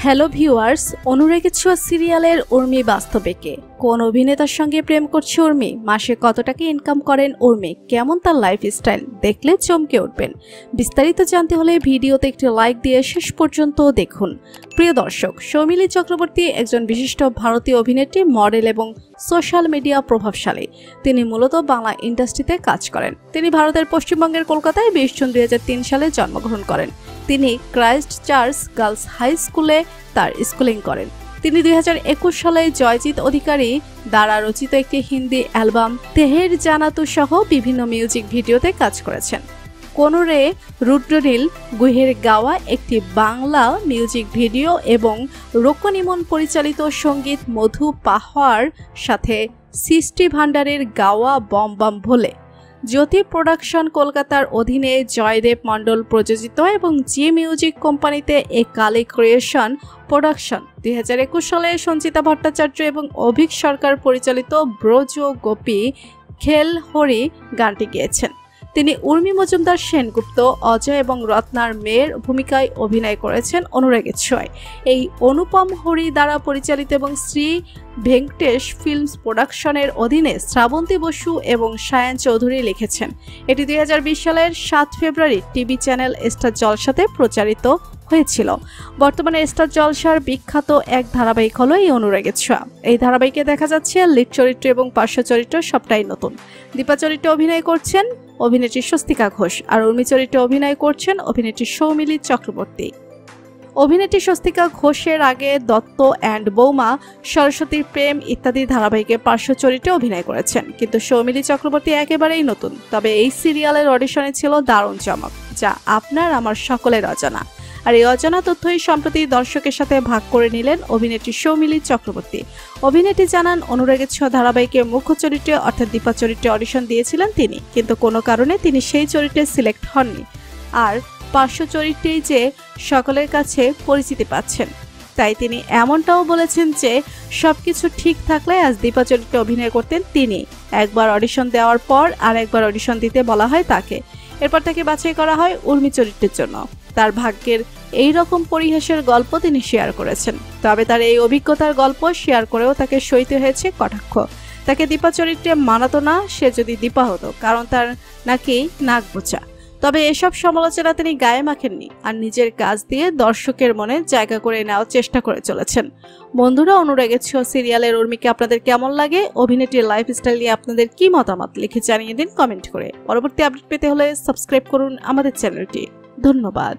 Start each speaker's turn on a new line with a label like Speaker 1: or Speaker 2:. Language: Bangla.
Speaker 1: হ্যালো ভিউয়ার্স, অনুরাগের ছোঁয়া সিরিয়ালের উর্মি বাস্তবে কে? কোন অভিনেতার সঙ্গে প্রেম করছে উর্মি? মাসে কত টাকা ইনকাম করেন উর্মি? কেমন তার লাইফস্টাইল? দেখলে চমকে উঠবেন। বিস্তারিত জানতে হলে ভিডিওতে একটি লাইক দিয়ে শেষ পর্যন্ত দেখুন। প্রিয় দর্শক, সৌমিলি চক্রবর্তী একজন বিশিষ্ট ভারতীয় অভিনেত্রী, মডেল এবং সোশ্যাল মিডিয়া প্রভাবশালী। তিনি মূলত বাংলা ইন্ডাস্ট্রিতে কাজ করেন। তিনি ভারতের পশ্চিমবঙ্গের কলকাতায় 20 জুন 2003 সালে জন্মগ্রহণ করেন। তিনি ক্রাইস্ট চার্চ গার্লস হাই স্কুলে তার স্কুলিং করেন। তিনি 2021 সালে জয়জিৎ অধিকারী দ্বারা রচিত একটি হিন্দি অ্যালবাম তেহের জানাতু সহ বিভিন্ন মিউজিক ভিডিওতে কাজ করেছেন। কোনরে রুদ্রনীল গুহের গাওয়া একটি বাংলা মিউজিক ভিডিও এবং রোকনিমন পরিচালিত সঙ্গীত মধু পাহাড় সাথে সৃষ্টি ভান্ডারের গাওয়া বম বম ভোলে। জ্যোতি প্রোডাকশন কলকাতার অধীনে জয়দেব মণ্ডল প্রযোজিত এবং জি মিউজিক কোম্পানিতে এ কালী ক্রিয়েশন প্রোডাকশন 2021 সালে সঞ্চিতা ভট্টাচার্য এবং অভিক সরকার পরিচালিত ব্রজ গোপী খেল হরি গানটি গেয়েছেন। তিনি উর্মি মজুমদার, সেনগুপ্ত, অজয় এবং রত্নার মেয়ের ভূমিকায় অভিনয় করেছেন অনুরাগের ছোঁয়ায়। এই অনুপম হরি দ্বারা পরিচালিত এবং শ্রী ভেঙ্কটেশ ফিল্মস প্রোডাকশনের অধীনে শ্রাবন্তী বসু এবং সায়ন চৌধুরী লিখেছেন। এটি 2020 সালের 7 ফেব্রুয়ারি টিভি চ্যানেল স্টার জলসাতে প্রচারিত হয়েছিল। বর্তমানে স্টার জলসার বিখ্যাত এক ধারাবাহিক হলো এই অনুরাগের ছোঁয়া। এই ধারাবাহিকে দেখা যাচ্ছে লিড চরিত্র এবং পার্শ্ব চরিত্র সবটাই নতুন। দীপা চরিত্রে অভিনয় করছেন অভিনেত্রী স্বস্তিকা ঘোষ, আর উর্মি চরিত্রে অভিনয় করছেন অভিনেত্রী সৌমিলি চক্রবর্তী। অভিনেত্রী স্বস্তিকা ঘোষের আগে দত্ত অ্যান্ড বৌমা, সরস্বতীর প্রেম ইত্যাদি ধারাবাহিকে পার্শ্ব চরিত্রে অভিনয় করেছেন, কিন্তু সৌমিলি চক্রবর্তী একেবারেই নতুন। তবে এই সিরিয়ালের অডিশনে ছিল দারুণ চমক, যা আপনার আমার সকলের অজানা। আর এই অজানা তথ্যই সম্প্রতি দর্শকের সাথে ভাগ করে নিলেন অভিনেত্রী সৌমিলি চক্রবর্তী। অভিনেত্রী জানান, অনুরাগের ছোঁয়া ধারাবাহিকে মুখ্য চরিত্রে অর্থাৎ দীপা চরিত্রে অডিশন দিয়েছিলেন তিনি, কিন্তু কোনো কারণে তিনি সেই চরিত্রে সিলেক্ট হননি। আর পার্শ্ব চরিত্রেই যে সকলের কাছে পরিচিতি পাচ্ছেন। তাই তিনি এমনটাও বলেছেন যে সবকিছু ঠিক থাকলে আজ দীপা চরিত্রে অভিনয় করতেন তিনি। একবার অডিশন দেওয়ার পর আর একবার অডিশন দিতে বলা হয় তাকে। এরপর তাকে বাছাই করা হয় উর্মি চরিত্রের জন্য। তার ভাগ্যের এই রকম পরিহাসের গল্প তিনি শেয়ার করেছেন। তবে তার এই অভিজ্ঞতার গল্প শেয়ার করেও তাকে সইতে হয়েছে কটাক্ষ। তাকে দীপা চরিত্রে মানাতো না সে যদি দীপা হতো, কারণ তার নাকি নাক বোচা। তবে এসব সমালোচনা তিনি গায়ে মাখেননি, আর নিজের কাজ দিয়ে দর্শকের মনে জায়গা করে নেওয়ার চেষ্টা করে চলেছেন। বন্ধুরা, অনুরাগের ছোঁয়া সিরিয়ালের উর্মিকে আপনাদের কেমন লাগে? অভিনেত্রীর লাইফস্টাইল নিয়ে আপনাদের কি মতামত লিখে জানিয়ে দিন কমেন্ট করে। পরবর্তী আপডেট পেতে হলে সাবস্ক্রাইব করুন আমাদের চ্যানেলটি। ধন্যবাদ।